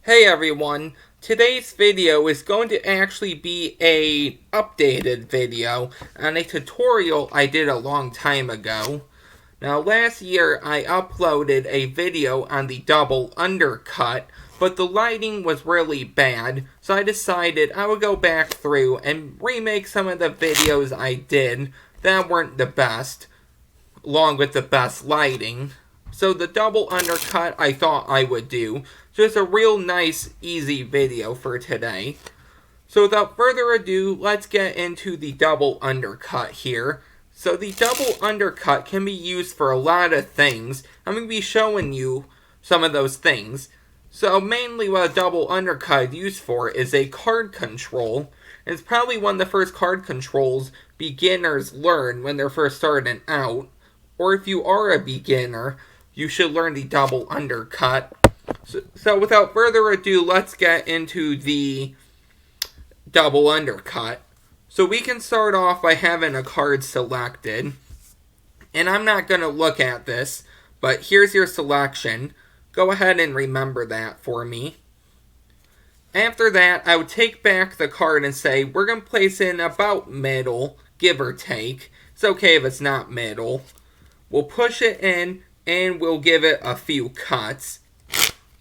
Hey everyone, today's video is going to actually be a updated video on a tutorial I did a long time ago. Now last year I uploaded a video on the double undercut, but the lighting was really bad, so I decided I would go back through and remake some of the videos I did that weren't the best, along with the best lighting. So the double undercut I thought I would do. Just a real nice, easy video for today. So without further ado, let's get into the double undercut here. So the double undercut can be used for a lot of things. I'm going to be showing you some of those things. So mainly what a double undercut is used for is a card control. It's probably one of the first card controls beginners learn when they're first starting out. Or if you are a beginner, you should learn the double undercut. So without further ado, let's get into the double undercut. So we can start off by having a card selected. And I'm not going to look at this, but here's your selection. Go ahead and remember that for me. After that, I would take back the card and say, we're going to place it in about middle, give or take. It's okay if it's not middle. We'll push it in, and we'll give it a few cuts.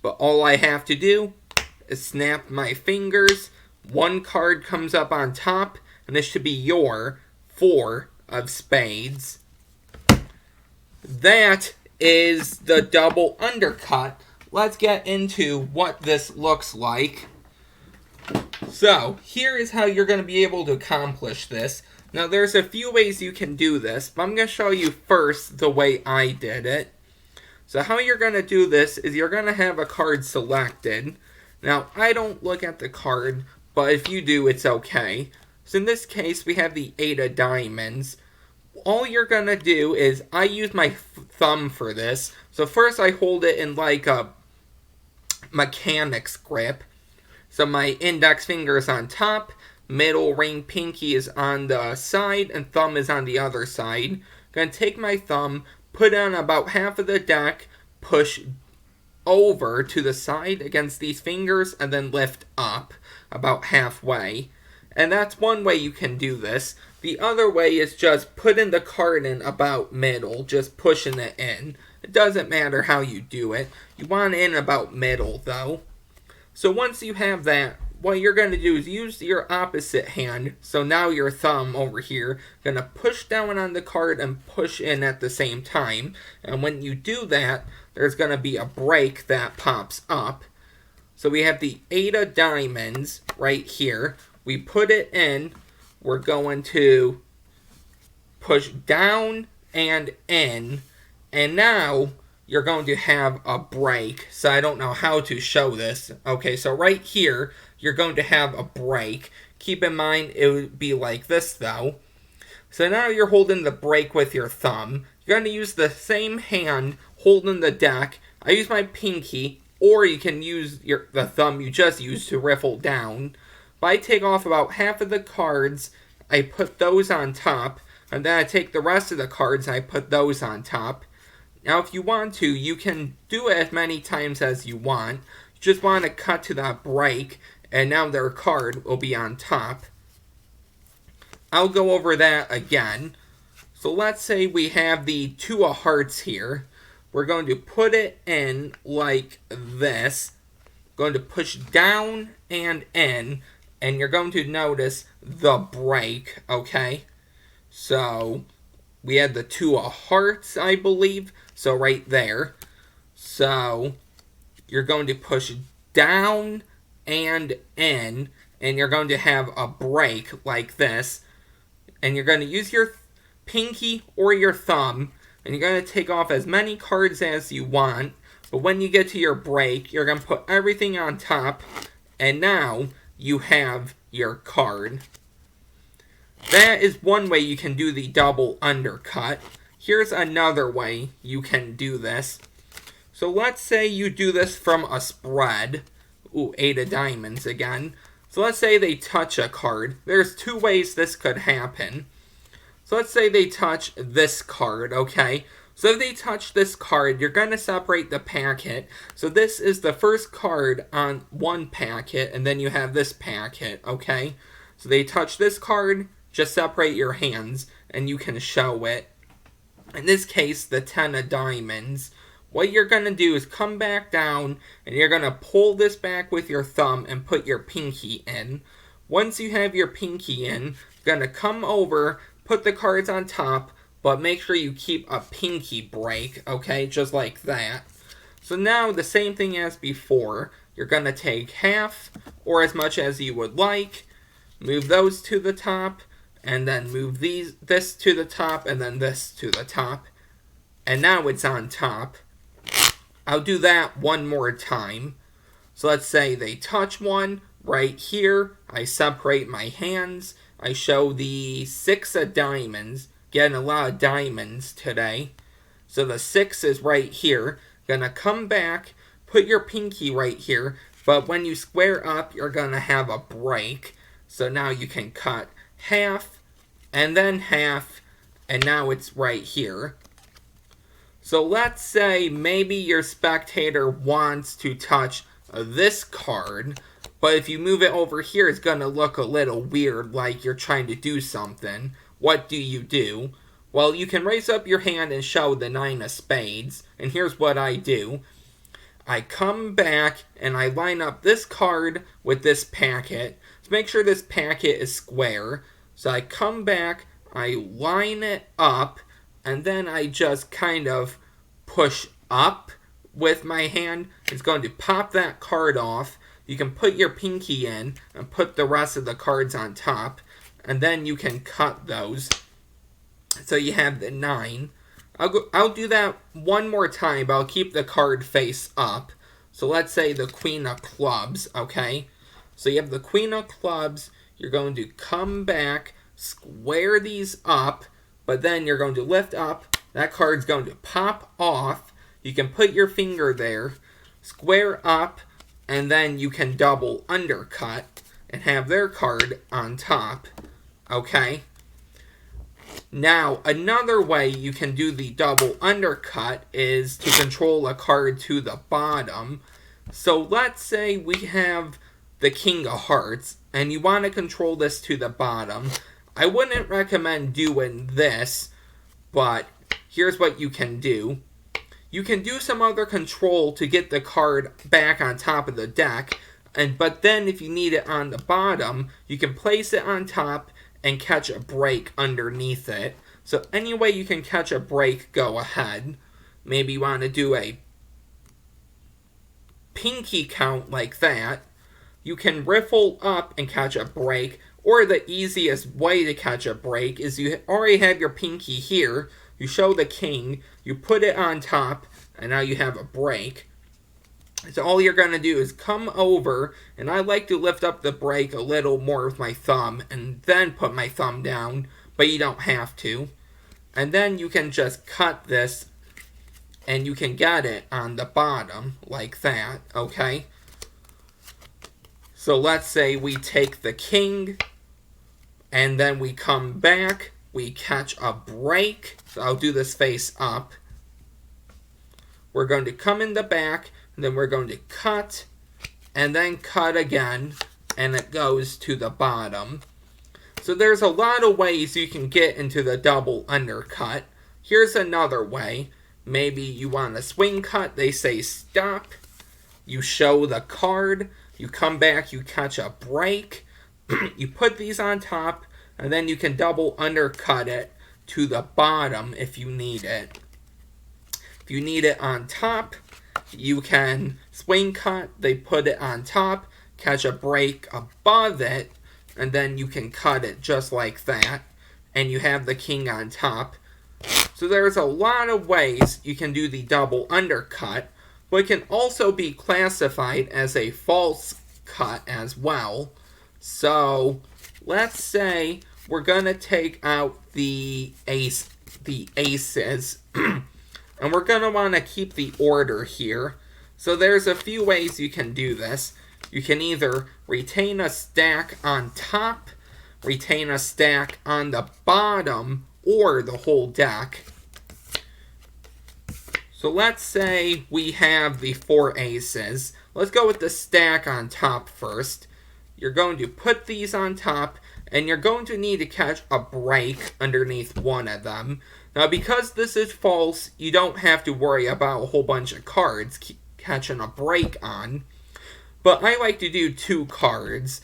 But all I have to do is snap my fingers. One card comes up on top, and this should be your 4 of spades. That is the double undercut. Let's get into what this looks like. So, here is how you're going to be able to accomplish this. Now, there's a few ways you can do this, but I'm going to show you first the way I did it. So how you're going to do this is you're going to have a card selected. Now, I don't look at the card, but if you do, it's okay. So in this case, we have the 8 of diamonds. All you're going to do is, I use my thumb for this. So first I hold it in like a mechanic's grip. So my index finger is on top, middle ring pinky is on the side, and thumb is on the other side. I'm going to take my thumb, put it on about half of the deck, push over to the side against these fingers, and then lift up about halfway. And that's one way you can do this. The other way is just putting the card in about middle, just pushing it in. It doesn't matter how you do it. You want it in about middle, though. So once you have that, what you're going to do is use your opposite hand. So now your thumb over here, going to push down on the card and push in at the same time. And when you do that, there's going to be a break that pops up. So we have the 8 of diamonds right here. We put it in. We're going to push down and in. And now you're going to have a break. So I don't know how to show this. Okay, so right here, you're going to have a break. Keep in mind, it would be like this, though. So now you're holding the break with your thumb. You're going to use the same hand holding the deck. I use my pinky, or you can use the thumb you just used to riffle down. But I take off about half of the cards. I put those on top. And then I take the rest of the cards and I put those on top. Now, if you want to, you can do it as many times as you want. You just want to cut to that break, and now their card will be on top. I'll go over that again. So let's say we have the 2 of hearts here. We're going to put it in like this. Going to push down and in, and you're going to notice the break, okay? So we had the 2 of hearts, I believe. So right there. So you're going to push down and in, and you're going to have a break like this. And you're going to use your pinky or your thumb, and you're going to take off as many cards as you want. But when you get to your break, you're going to put everything on top, and now you have your card. That is one way you can do the double undercut. Here's another way you can do this. So let's say you do this from a spread. Ooh, 8 of diamonds again. So let's say they touch a card. There's 2 ways this could happen. So let's say they touch this card, okay? So if they touch this card, you're going to separate the packet. So this is the first card on one packet, and then you have this packet, okay? So they touch this card, just separate your hands, and you can show it. In this case, the 10 of diamonds. What you're going to do is come back down, and you're going to pull this back with your thumb and put your pinky in. Once you have your pinky in, you're going to come over, put the cards on top, but make sure you keep a pinky break, okay? Just like that. So now, the same thing as before. You're going to take half, or as much as you would like. Move those to the top, and then move this to the top, and then this to the top. And now it's on top. I'll do that one more time. So let's say they touch one right here. I separate my hands. I show the 6 of diamonds. Getting a lot of diamonds today. So the 6 is right here. Gonna come back, put your pinky right here. But when you square up, you're gonna have a break. So now you can cut half, and then half, and now it's right here. So let's say maybe your spectator wants to touch this card, but if you move it over here, it's going to look a little weird, like you're trying to do something. What do? Well, you can raise up your hand and show the 9 of spades, and here's what I do. I come back and I line up this card with this packet to make sure this packet is square. So I come back, I line it up, and then I just kind of push up with my hand. It's going to pop that card off. You can put your pinky in and put the rest of the cards on top. And then you can cut those. So you have the 9. I'll do that one more time, but I'll keep the card face up. So let's say the Queen of Clubs, okay? So you have the Queen of Clubs. You're going to come back, square these up, but then you're going to lift up. That card's going to pop off. You can put your finger there, square up, and then you can double undercut and have their card on top. Okay? Now, another way you can do the double undercut is to control a card to the bottom. So let's say we have the King of Hearts, and you want to control this to the bottom. I wouldn't recommend doing this, but here's what you can do. You can do some other control to get the card back on top of the deck, but then if you need it on the bottom, you can place it on top and catch a break underneath it. So any way you can catch a break, go ahead. Maybe you want to do a pinky count like that. You can riffle up and catch a break, or the easiest way to catch a break is you already have your pinky here, you show the king, you put it on top, and now you have a break. So all you're going to do is come over, and I like to lift up the break a little more with my thumb, and then put my thumb down, but you don't have to. And then you can just cut this, and you can get it on the bottom, like that, okay? So let's say we take the king, and then we come back, we catch a break. So I'll do this face up. We're going to come in the back, and then we're going to cut, and then cut again, and it goes to the bottom. So there's a lot of ways you can get into the double undercut. Here's another way. Maybe you want a swing cut, they say stop. You show the card, you come back, you catch a break, you put these on top, and then you can double undercut it to the bottom if you need it. If you need it on top, you can swing cut, they put it on top, catch a break above it, and then you can cut it just like that, and you have the king on top. So there's a lot of ways you can do the double undercut, but it can also be classified as a false cut as well. So let's say we're going to take out the aces, and we're going to want to keep the order here. So there's a few ways you can do this. You can either retain a stack on top, retain a stack on the bottom, or the whole deck. So let's say we have the 4 aces. Let's go with the stack on top first. You're going to put these on top, and you're going to need to catch a break underneath one of them. Now, because this is false, you don't have to worry about a whole bunch of cards catching a break on. But I like to do 2 cards.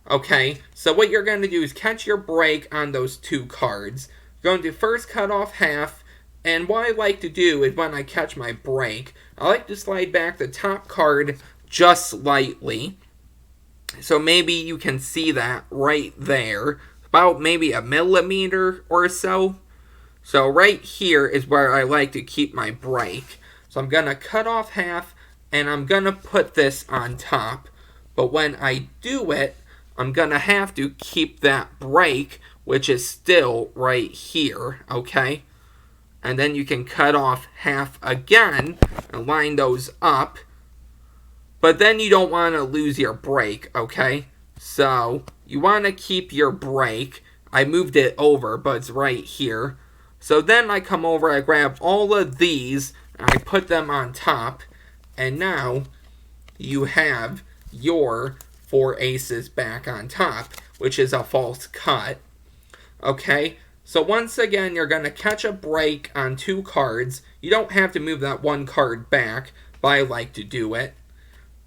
Okay, so what you're going to do is catch your break on those 2 cards. You're going to first cut off half, and what I like to do is when I catch my break, I like to slide back the top card just slightly. So maybe you can see that right there, about maybe a millimeter or so. So right here is where I like to keep my break. So I'm going to cut off half, and I'm going to put this on top. But when I do it, I'm going to have to keep that break, which is still right here, okay? And then you can cut off half again and line those up. But then you don't want to lose your break, okay? So you want to keep your break. I moved it over, but it's right here. So then I come over, I grab all of these, and I put them on top. And now you have your 4 aces back on top, which is a false cut. Okay, so once again, you're going to catch a break on 2 cards. You don't have to move that 1 card back, but I like to do it.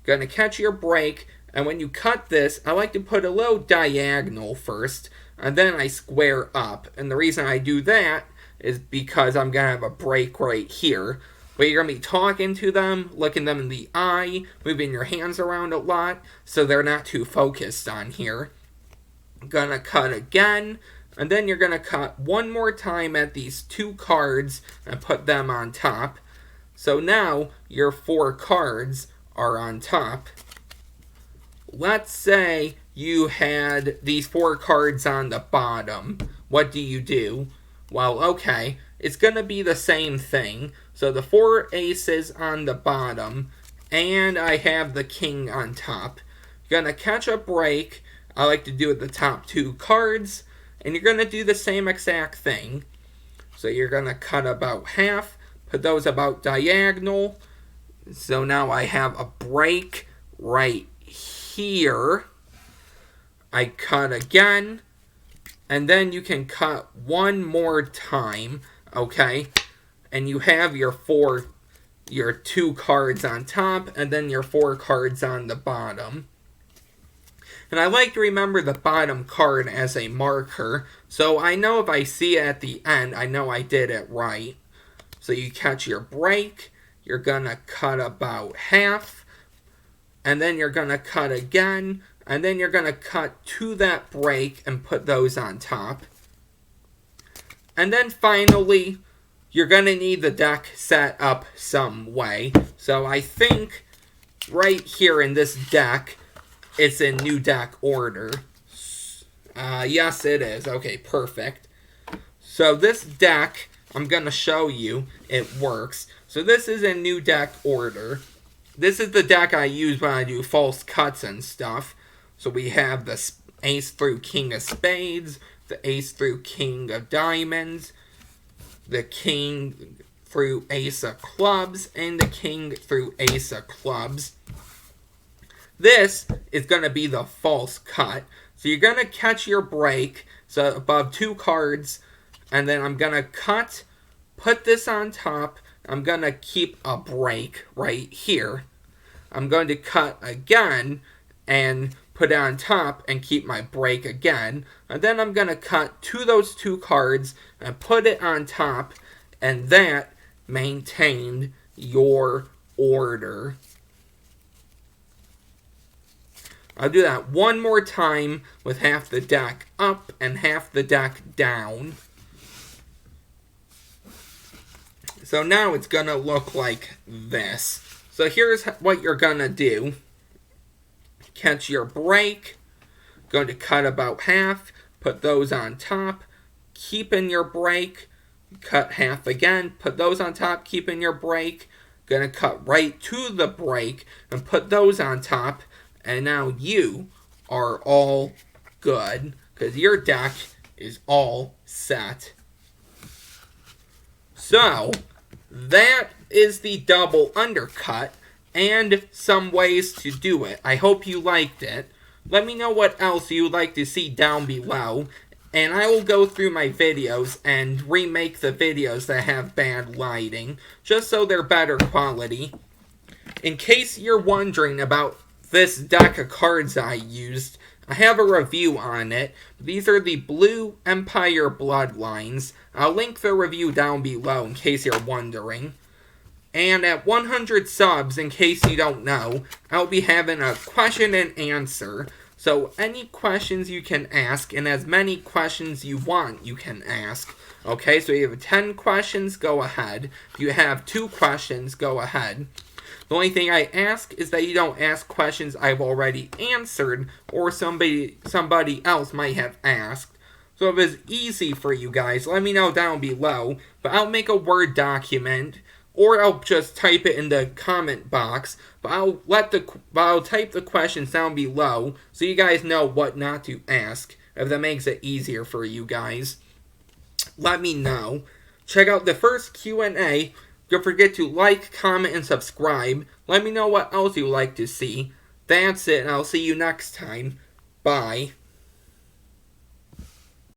Going to catch your break, and when you cut this, I like to put a little diagonal first, and then I square up. And the reason I do that is because I'm going to have a break right here. But you're going to be talking to them, looking them in the eye, moving your hands around a lot, so they're not too focused on here. Going to cut again, and then you're going to cut one more time at these 2 cards and put them on top. So now your 4 cards are on top. Let's say you had these 4 cards on the bottom. What do you do? Well, okay, it's going to be the same thing. So the 4 aces on the bottom, and I have the king on top. You're going to catch a break. I like to do it the top 2 cards, and you're going to do the same exact thing. So you're going to cut about half, put those about diagonal. So now I have a break right here. I cut again, and then you can cut one more time, okay? And you have your 2 cards on top, and then your 4 cards on the bottom. And I like to remember the bottom card as a marker, so I know if I see it at the end, I know I did it right. So you catch your break, you're going to cut about half, and then you're going to cut again, and then you're going to cut to that break and put those on top. And then finally, you're going to need the deck set up some way. So I think right here in this deck, it's in new deck order. Yes, it is. Okay, perfect. So this deck, I'm going to show you it works. So this is in new deck order. This is the deck I use when I do false cuts and stuff. So we have the ace through king of spades, the ace through king of diamonds, the king through ace of clubs, and the king through ace of clubs. This is going to be the false cut. So you're going to catch your break, so above 2 cards, and then I'm going to cut, put this on top. I'm going to keep a break right here. I'm going to cut again and put it on top and keep my break again. And then I'm going to cut to those 2 cards and put it on top, and that maintained your order. I'll do that one more time with half the deck up and half the deck down. So now it's going to look like this. So here's what you're going to do. Catch your break. Going to cut about half. Put those on top. Keep in your break. Cut half again. Put those on top. Keep in your break. Going to cut right to the break and put those on top. And now you are all good because your deck is all set. So that is the double undercut and some ways to do it. I hope you liked it. Let me know what else you'd like to see down below, and I will go through my videos and remake the videos that have bad lighting, just so they're better quality. In case you're wondering about this deck of cards I used, I have a review on it. These are the Blue Empire Bloodlines. I'll link the review down below in case you're wondering. And at 100 subs, in case you don't know, I'll be having a question and answer. So any questions you can ask, and as many questions you want, you can ask. Okay, so you have 10 questions, go ahead. If you have 2 questions, go ahead. The only thing I ask is that you don't ask questions I've already answered or somebody else might have asked. So if it's easy for you guys, let me know down below. But I'll make a Word document, or I'll just type it in the comment box. But I'll type the questions down below so you guys know what not to ask, if that makes it easier for you guys. Let me know. Check out the first Q&A. Don't forget to like, comment, and subscribe. Let me know what else you'd like to see. That's it, and I'll see you next time. Bye.